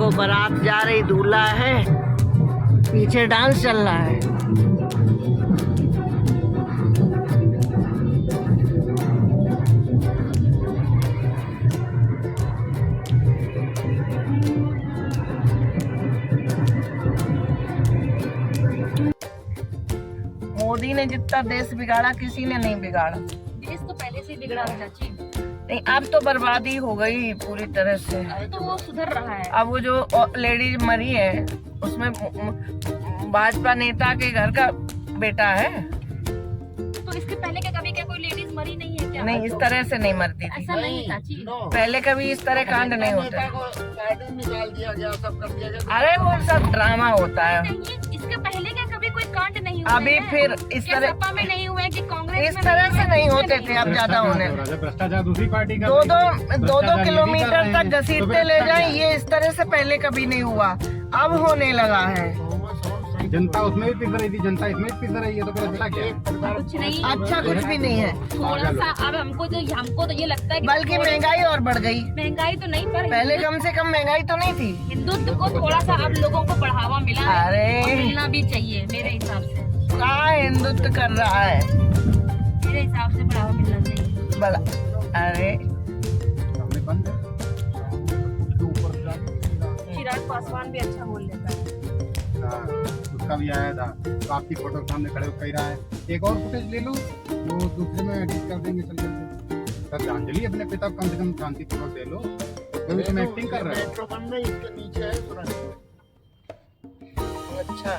देखो बारात जा रही, दूल्हा है, पीछे डांस चल रहा है। मोदी ने जितना देश बिगाड़ा किसी ने नहीं बिगाड़ा। देश तो पहले से बिगड़ा है चाची। नहीं, अब तो बर्बादी हो गई पूरी तरह से। अरे तो वो सुधर रहा है। अब वो जो लेडीज मरी है उसमें भाजपा नेता के घर का बेटा है। तो इसके पहले क्या कभी क्या कोई लेडीज मरी नहीं है क्या? नहीं, इस तरह से नहीं मरती थी। ऐसा नहीं चाची। पहले कभी इस तरह कांड नहीं होता। निकाल दिया गया, सब कर दिया गया। अरे वो सब ड्रामा होता है। नहीं, इसके पहले क्या कभी कोई कांड नहीं हुआ अभी है? फिर इस क्या तरह सपा में नहीं हुआ है कि कांग्रेस इस में तरह से नहीं हुआ है? होते थे, अब ज्यादा होने। भ्रष्टाचार दूसरी पार्टी का दो किलोमीटर तक घसीटते ले जाए, ये इस तरह से पहले कभी नहीं हुआ, अब होने लगा है। जनता उसमें भी पिस रही थी, जनता इसमें भी पिस रही है, तो फिर अच्छा क्या है? कुछ नहीं, अच्छा कुछ भी नहीं है। थोड़ा सा अब हमको तो ये लगता है कि बल्कि महंगाई और बढ़ गई। महंगाई तो नहीं पर पहले कम से कम महंगाई तो नहीं थी। हिंदुत्व को थोड़ा सा अब लोगों को बढ़ावा मिला है अरे और मिलना भी चाहिए मेरे हिसाब से। कहाँ हिंदुत्व कर रहा है मेरे हिसाब से बढ़ावा मिलना चाहिए। बड़ा। अरे हमने बंद है। तो ऊपर से चिराग पासवान भी अच्छा बोल लेता है। हाँ, उसका भी आया था, तो आपकी फोटो के सामने खड़े होकर कह रहा है एक और फुटेज ले लो, वो दूसरे में एडिट कर देंगे चल करके। श्रद्धांजलि अपने पिता को कम से कम शांतिपूर्वक दे लो, तो इसमें एक्टिंग कर रहे हो। इसके नीचे है सुरंग। अच्छा,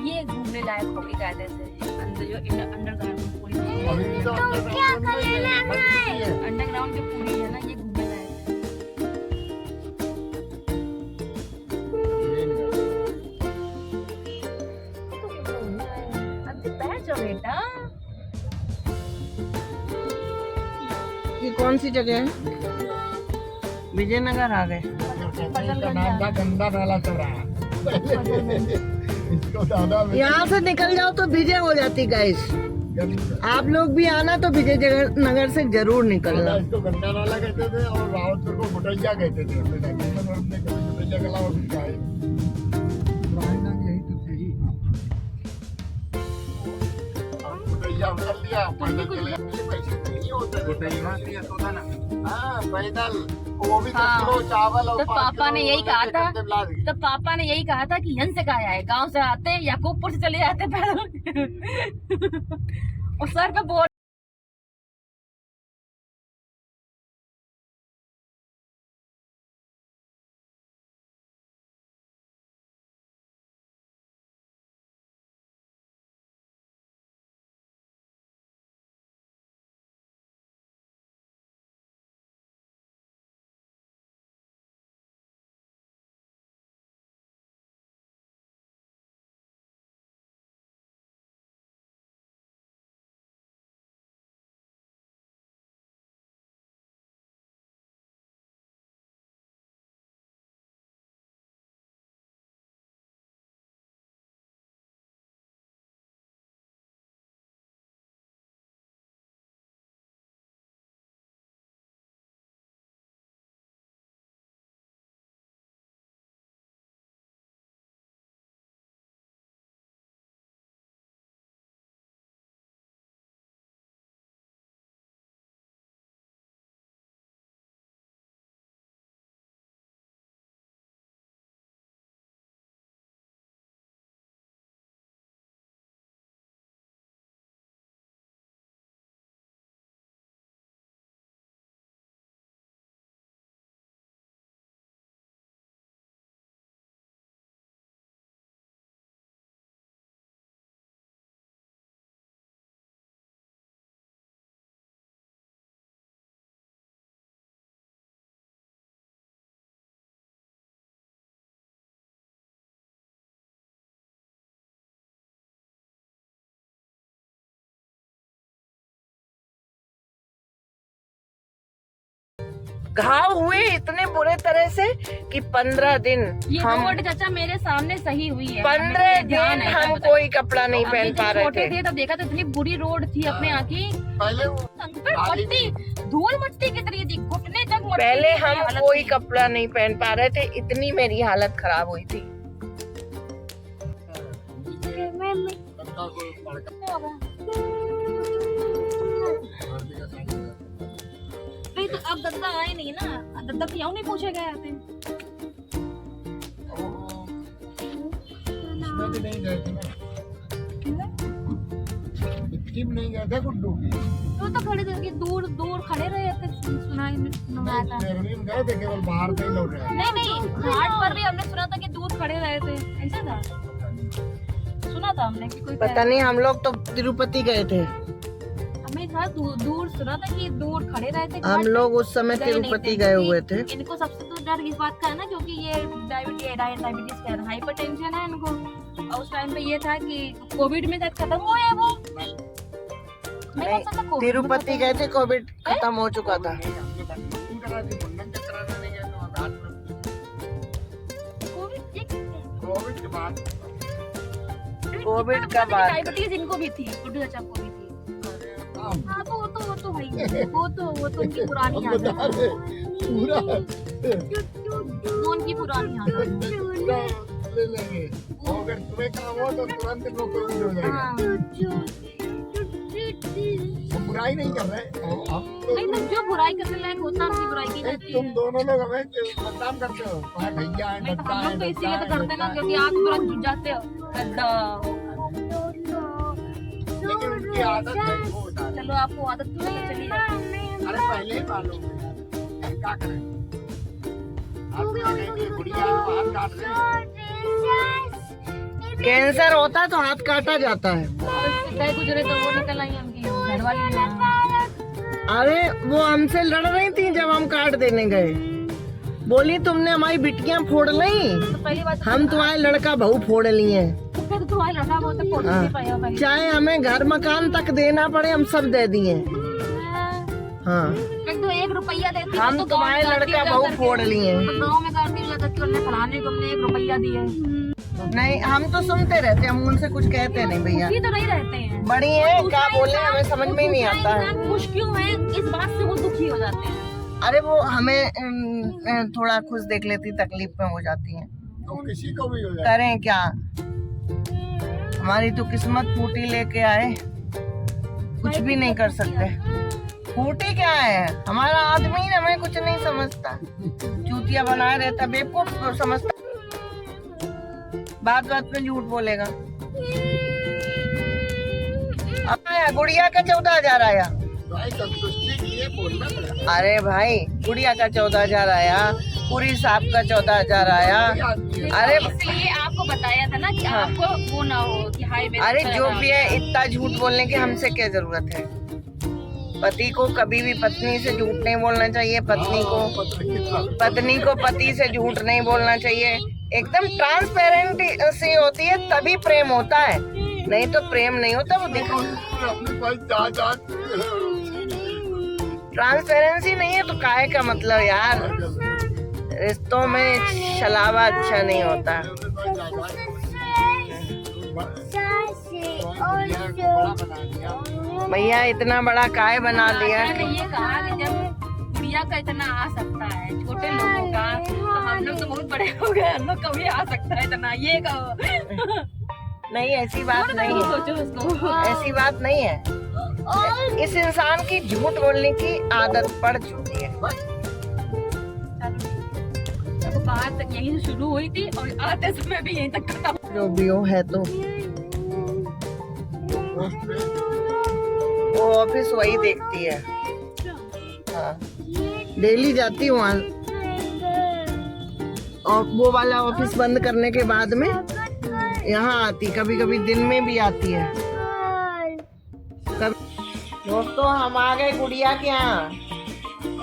ये घूमने लायक होगी कायदे से। अंदर जो अंडरग्राउंड पूरी अंडरग्राउंड जो पूरी है ना, ये घूमने लायक है। अब बैठ जाओ बेटा। ये कौन सी जगह है? विजयनगर आ गए। गंदा नाला चल रहा है। इसको दादा यहाँ से निकल जाओ तो विजय हो जाती गैस। आप लोग भी आना तो विजय नगर से जरूर निकलना। इसको गंदा नाला कहते थे और रावतपुर को गुटैया कहते थे। हमने कभी गुटैया का नाम नहीं खाया। पुराने नाम यही तो थे ही। गुटैया कर लिया, पैदल चले गए, पैसे नहीं होते। गुटैया दिया तो था ना। हाँ, पैदल वो भी हाँ। किलो चावल और तो पापा ने यही कहा था। तो तो पापा ने यही कहा था कि यहीं से कहा है, गांव से आते याकूबपुर से चले जाते पैदल और सर पे बोल घाव हुए इतने बुरे तरह से कि 15 दिन ये हम रोड चाचा मेरे सामने सही हुई है। 15 दिन हम कोई कपड़ा नहीं पहन पा रहे छोटे थे। थे तब देखा तो इतनी बुरी रोड थी अपने यहाँ की। पहले वो मट्टी धूल मट्टी की तरह थी, घुटने तक मट्टी पहले की हम हालत कोई थी। कपड़ा नहीं पहन पा रहे थे, इतनी मेरी हालत खराब हुई थी। नहीं तो अब दद्दा आए नहीं ना, दद्दा क्यों नहीं पूछे गए थे? इसमें भी नहीं गए थे ना, इतनी भी नहीं गए थे गुड्डू की। तो खड़े थे कि दूर दूर खड़े रहे थे, सुनाई नहीं था। में गए थे, केवल बाहर से ही लौट रहे नहीं घाट पर भी हमने सुना था कि दूर खड़े रहे थे, ऐसा था सुना था हमने कि कोई पता नहीं, हम लोग तो तिरुपति गए थे। हमें था दूर सुना था कि दूर खड़े रहे थे। हम लोग उस समय गए नहीं तिरुपति थे, गए क्योंकि हुए थे। इनको सबसे तो डर इस बात का है ना, क्योंकि ये डायबिटीज का हाइपरटेंशन है इनको। और उस टाइम पे ये था कि कोविड में तक खत्म हुआ है वो। मेरे को पता COVID में तिरुपति खत्म गए थे, कोविड खत्म हो चुका था। कोविड के बाद कोविड का बाद डायबिटीज इनको भी थी, गुड्डू चाचा को भी थी। हाँ तो भाई वो तो उनकी पुरानी आदत है, पूरा वो उनकी पुरानी आदत है। ले लेंगे, अगर तुम्हें काम हो तो तुरंत लोग को हो जाएगा। हाँ। हम बुराई नहीं कर रहे, हम नहीं तो जो बुराई करने लायक होता है उनकी बुराई की जाती तुम है। दोनों लोग हमें बदनाम करते हो, तुम्हारे भैया है, नहीं तो दद्दा हम है, लोग तो दद्दा इसीलिए तो है, करते हैं ना, दद्दा है। क्योंकि आप तुरंत जुट जाते हो गद्दा। लेकिन उनकी आदत है वो बता रहे। चलो आपको आदत तो है, चलिए। अरे पहले ही मालूम है, क्या करें? आप कहेंगे गुड़िया हाथ काट रहे कैंसर होता है तो हाथ काटा जाता है। कहीं गुजरे तो वो निकल आई उनकी घर वाली। अरे वो हमसे लड़ रही थी जब हम काट देने गए, बोली तुमने हमारी बिटियां फोड़ ली, तो पहली बात हम तुम्हारे लड़का बहू फोड़ लिए। तो फिर तुम्हारे लड़का बहुत तक फोड़ नहीं पाया पहले। चाहे हमें घर मकान तक देना पड़े, हम सब दे दिए। हाँ, एक तो 1 रुपया देती हम तो तुम्हारे गाँव में लड़का गाती बहू करके- फोड़ लिए। तो गाँव में गाती जाकर के उन्हें फलाने को हमने 1 रुपया दिए। नहीं, हम तो सुनते रहते, हम उनसे कुछ कहते नहीं भैया। दुखी तो नहीं रहते हैं। बड़ी है, क्या बोले हमें समझ में ही नहीं आता है। इंसान खुश क्यों है इस बात से वो दुखी हो जाते हैं। अरे वो हमें थोड़ा खुश देख लेती, तकलीफ में हो जाती है। तो किसी को भी हो जाए। करें क्या, हमारी तो किस्मत फूटी लेके आए, कुछ भी नहीं कर सकते। फूटी क्या है, हमारा आदमी हमें कुछ नहीं समझता, चूतिया बनाए रहता, बेवकूफ समझता, बात बात में झूठ बोलेगा। अब आया गुड़िया का 14,000 आया। भाई संतुष्टि की ये बोलना पड़ेगा। अरे भाई, गुड़िया का 14,000 आया, पूरी साहब का 14,000 आया। अरे इसलिए आपको बताया था ना कि हाँ। आपको वो ना हो कि हाय मेरा अरे अच्छा जो लगा। भी है, इतना झूठ बोलने की हमसे क्या जरूरत है। पति को कभी भी पत्नी से झूठ नहीं बोलना चाहिए, पत्नी को पति से झूठ नहीं बोलना चाहिए। एकदम ट्रांसपेरेंट से होती है तभी प्रेम होता है, नहीं तो प्रेम नहीं होता। वो देखो ट्रांसपेरेंसी नहीं है तो काहे का मतलब यार, रिश्तों में छलावा अच्छा नहीं होता। भैया इतना बड़ा काय बना दिया। मैंने ये कहा कि जब गुड़िया का इतना आ सकता है छोटे लोगों का, तो हम लोग तो बहुत बड़े हो गए, हम लोग कभी आ सकता है इतना, ये कहो। नहीं, ऐसी बात नहीं है, सोचो उसको। ऐसी बात नहीं है। इस इंसान की झूठ बोलने की आदत पड़ चुकी है। तो बात यहीं से शुरू हुई थी और आते समय भी यहीं तक खत्म। जो भी हो है तो वो ऑफिस वही देखती है। हाँ, डेली जाती हूँ वहाँ, और वो वाला ऑफिस बंद करने के बाद में यहाँ आती, कभी कभी दिन में भी आती है। दोस्तों हम आ गए गुड़िया के यहाँ,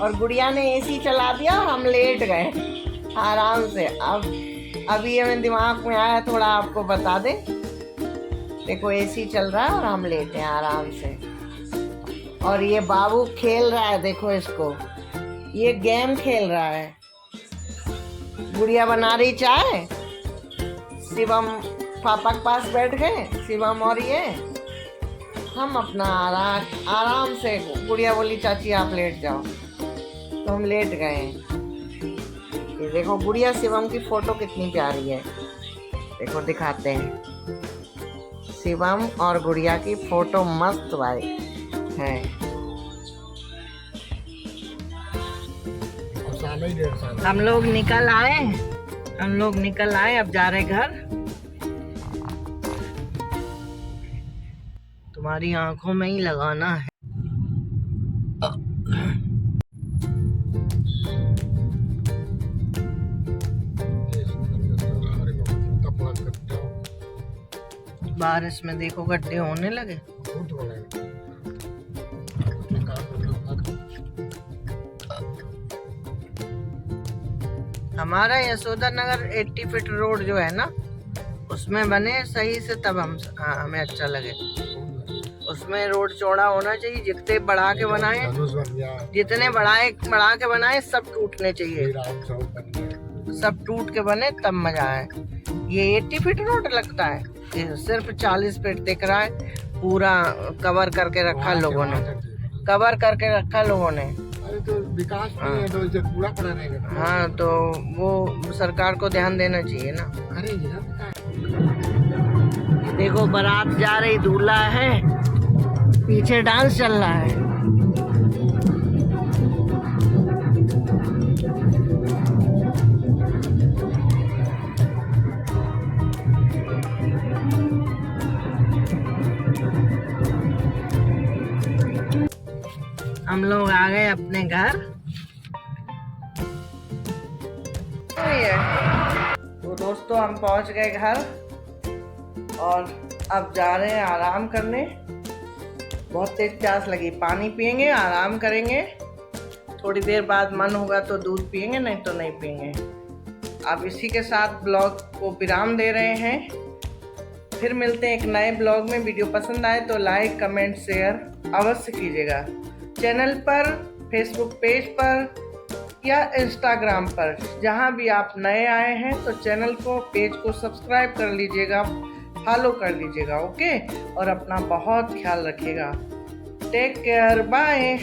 और गुड़िया ने एसी चला दिया और हम लेट गए आराम से। अब अभी हमें दिमाग में आया थोड़ा आपको बता दे। देखो एसी चल रहा है और हम लेटे हैं आराम से, और ये बाबू खेल रहा है, देखो इसको, ये गेम खेल रहा है। गुड़िया बना रही चाय, शिवम पापा के पास बैठ गए, शिवम और ये। हम अपना आराम से, गुड़िया बोली चाची आप लेट जाओ, तो हम लेट गए। ये देखो गुड़िया शिवम की फोटो कितनी प्यारी है, देखो दिखाते हैं। शिवम और गुड़िया की फोटो मस्त भाई है। हम लोग निकल आए, अब जा रहे घर। तुम्हारी आंखों में ही लगाना है। बारिश में देखो गड्ढे होने लगे। हमारा यशोदा नगर 80 फीट रोड जो है ना, उसमें बने सही से, तब हमें अच्छा लगे। उसमें रोड चौड़ा होना चाहिए, जितने बढ़ा के बनाए, जितने बढ़ा के बनाए सब टूटने चाहिए, सब टूट के बने तब मजा आए। ये 80 फीट रोड लगता है, ये सिर्फ 40 फीट दिख रहा है। पूरा कवर करके रखा लोगों ने, अरे तो विकास नहीं है, तो इसे पूरा करा रहेगा। हाँ, तो वो सरकार को ध्यान देना चाहिए ना। करेंगे ना। देखो बारात जा रही, दूल्हा है, पीछे डांस चल रहा है। हम लोग आ गए अपने घर। तो दोस्तों हम पहुंच गए घर और अब जा रहे हैं आराम करने। बहुत तेज प्यास लगी, पानी पियेंगे, आराम करेंगे। थोड़ी देर बाद मन होगा तो दूध पियेंगे, नहीं तो नहीं पियेंगे। अब इसी के साथ ब्लॉग को विराम दे रहे हैं। फिर मिलते हैं एक नए ब्लॉग में। वीडियो पसंद आए तो लाइक, कमेंट, शेयर अवश्य कीजिएगा। चैनल पर, फेसबुक पेज पर या इंस्टाग्राम पर, जहां भी आप नए आए हैं तो चैनल को, पेज को सब्सक्राइब कर लीजिएगा, फॉलो कर लीजिएगा। ओके, और अपना बहुत ख्याल रखिएगा। Take care, bye.